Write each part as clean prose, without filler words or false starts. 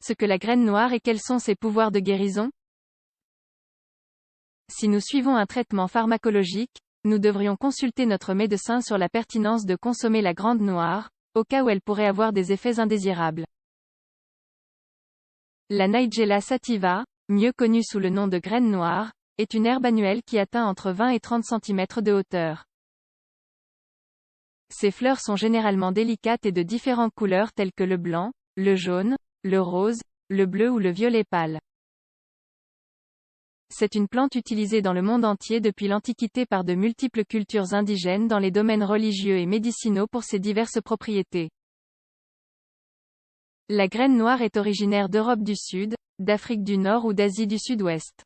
ce que la graine noire et quels sont ses pouvoirs de guérison? Si nous suivons un traitement pharmacologique, nous devrions consulter notre médecin sur la pertinence de consommer la graine noire, au cas où elle pourrait avoir des effets indésirables. La Nigella sativa, mieux connue sous le nom de graine noire, est une herbe annuelle qui atteint entre 20 et 30 cm de hauteur. Ses fleurs sont généralement délicates et de différentes couleurs telles que le blanc, le jaune, le rose, le bleu ou le violet pâle. C'est une plante utilisée dans le monde entier depuis l'Antiquité par de multiples cultures indigènes dans les domaines religieux et médicinaux pour ses diverses propriétés. La graine noire est originaire d'Europe du Sud, d'Afrique du Nord ou d'Asie du Sud-Ouest.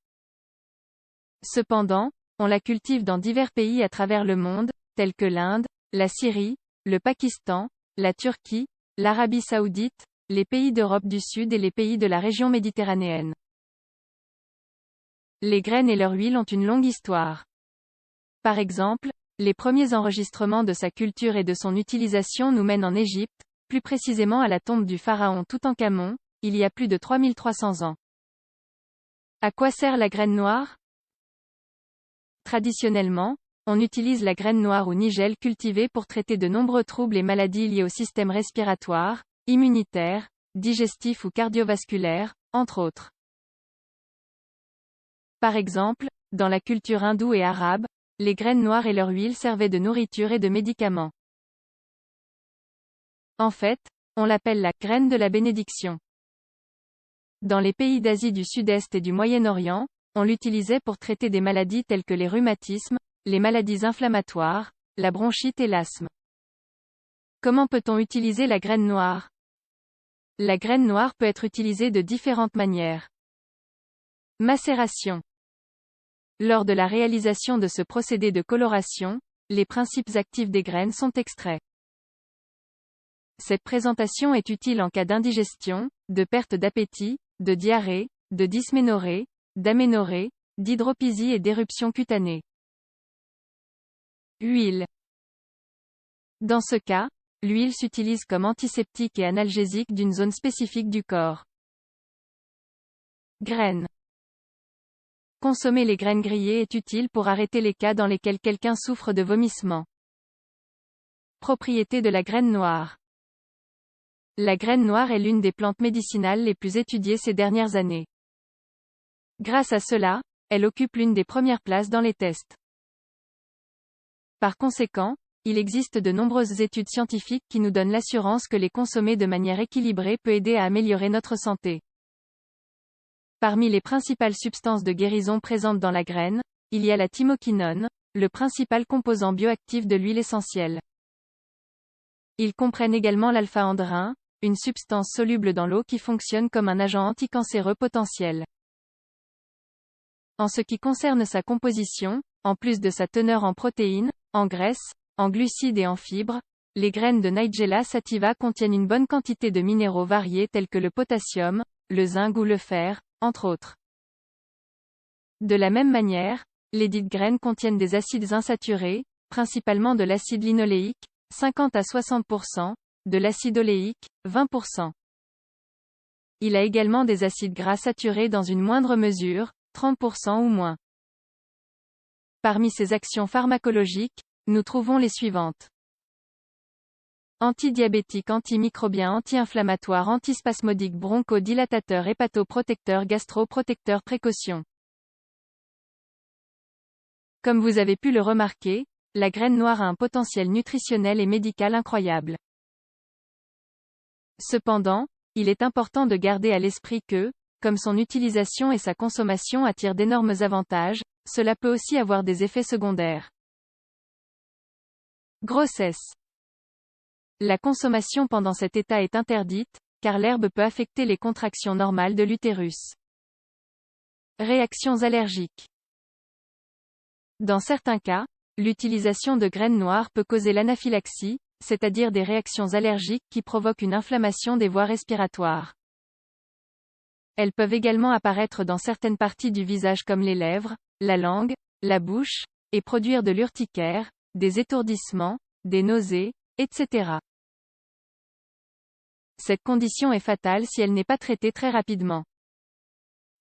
Cependant, on la cultive dans divers pays à travers le monde, tels que l'Inde, la Syrie, le Pakistan, la Turquie, l'Arabie Saoudite, les pays d'Europe du Sud et les pays de la région méditerranéenne. Les graines et leur huile ont une longue histoire. Par exemple, les premiers enregistrements de sa culture et de son utilisation nous mènent en Égypte, plus précisément à la tombe du pharaon Toutankhamon, il y a plus de 3300 ans. À quoi sert la graine noire? Traditionnellement, on utilise la graine noire ou nigelle cultivée pour traiter de nombreux troubles et maladies liés au système respiratoire, immunitaire, digestif ou cardiovasculaire, entre autres. Par exemple, dans la culture hindoue et arabe, les graines noires et leur huile servaient de nourriture et de médicaments. En fait, on l'appelle la graine de la bénédiction. Dans les pays d'Asie du Sud-Est et du Moyen-Orient, on l'utilisait pour traiter des maladies telles que les rhumatismes, les maladies inflammatoires, la bronchite et l'asthme. Comment peut-on utiliser la graine noire? La graine noire peut être utilisée de différentes manières. Macération. Lors de la réalisation de ce procédé de coloration, les principes actifs des graines sont extraits. Cette présentation est utile en cas d'indigestion, de perte d'appétit, de diarrhée, de dysménorrhée, d'aménorrhée, d'hydropisie et d'éruption cutanée. Huile. Dans ce cas, l'huile s'utilise comme antiseptique et analgésique d'une zone spécifique du corps. Graines. Consommer les graines grillées est utile pour arrêter les cas dans lesquels quelqu'un souffre de vomissements. Propriétés de la graine noire. La graine noire est l'une des plantes médicinales les plus étudiées ces dernières années. Grâce à cela, elle occupe l'une des premières places dans les tests. Par conséquent, il existe de nombreuses études scientifiques qui nous donnent l'assurance que les consommer de manière équilibrée peut aider à améliorer notre santé. Parmi les principales substances de guérison présentes dans la graine, il y a la thymoquinone, le principal composant bioactif de l'huile essentielle. Ils comprennent également l'alpha-andrin, une substance soluble dans l'eau qui fonctionne comme un agent anticancéreux potentiel. En ce qui concerne sa composition, en plus de sa teneur en protéines, en graisses, en glucides et en fibres, les graines de Nigella sativa contiennent une bonne quantité de minéraux variés tels que le potassium, le zinc ou le fer, entre autres. De la même manière, lesdites graines contiennent des acides insaturés, principalement de l'acide linoléique, 50 à 60%, de l'acide oléique, 20%. Il a également des acides gras saturés dans une moindre mesure, 30% ou moins. Parmi ces actions pharmacologiques, nous trouvons les suivantes. Antidiabétique, antimicrobien, anti-inflammatoire, antispasmodique, bronchodilatateur, hépatoprotecteur, gastroprotecteur, précaution. Comme vous avez pu le remarquer, la graine noire a un potentiel nutritionnel et médical incroyable. Cependant, il est important de garder à l'esprit que, comme son utilisation et sa consommation attirent d'énormes avantages, cela peut aussi avoir des effets secondaires. Grossesse. La consommation pendant cet état est interdite, car l'herbe peut affecter les contractions normales de l'utérus. Réactions allergiques. Dans certains cas, l'utilisation de graines noires peut causer l'anaphylaxie, c'est-à-dire des réactions allergiques qui provoquent une inflammation des voies respiratoires. Elles peuvent également apparaître dans certaines parties du visage comme les lèvres, la langue, la bouche, et produire de l'urticaire, des étourdissements, des nausées, etc. Cette condition est fatale si elle n'est pas traitée très rapidement.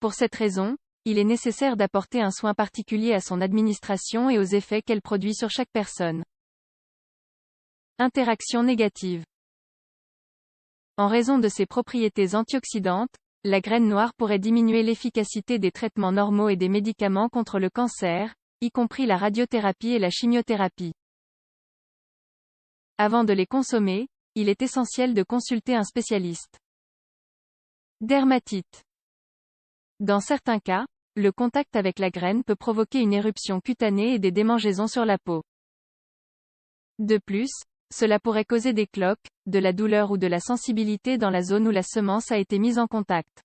Pour cette raison, il est nécessaire d'apporter un soin particulier à son administration et aux effets qu'elle produit sur chaque personne. Interaction négative. En raison de ses propriétés antioxydantes, la graine noire pourrait diminuer l'efficacité des traitements normaux et des médicaments contre le cancer, y compris la radiothérapie et la chimiothérapie. Avant de les consommer, il est essentiel de consulter un spécialiste. Dermatite. Dans certains cas, le contact avec la graine peut provoquer une éruption cutanée et des démangeaisons sur la peau. De plus, cela pourrait causer des cloques, de la douleur ou de la sensibilité dans la zone où la semence a été mise en contact.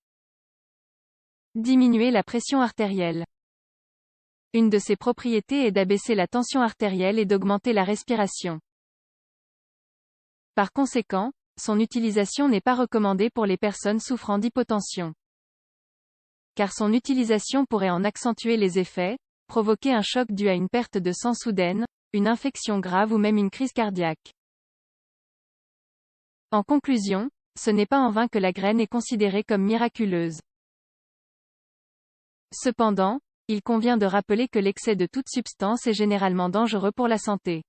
Diminuer la pression artérielle. Une de ses propriétés est d'abaisser la tension artérielle et d'augmenter la respiration. Par conséquent, son utilisation n'est pas recommandée pour les personnes souffrant d'hypotension. Car son utilisation pourrait en accentuer les effets, provoquer un choc dû à une perte de sang soudaine, une infection grave ou même une crise cardiaque. En conclusion, ce n'est pas en vain que la graine est considérée comme miraculeuse. Cependant, il convient de rappeler que l'excès de toute substance est généralement dangereux pour la santé.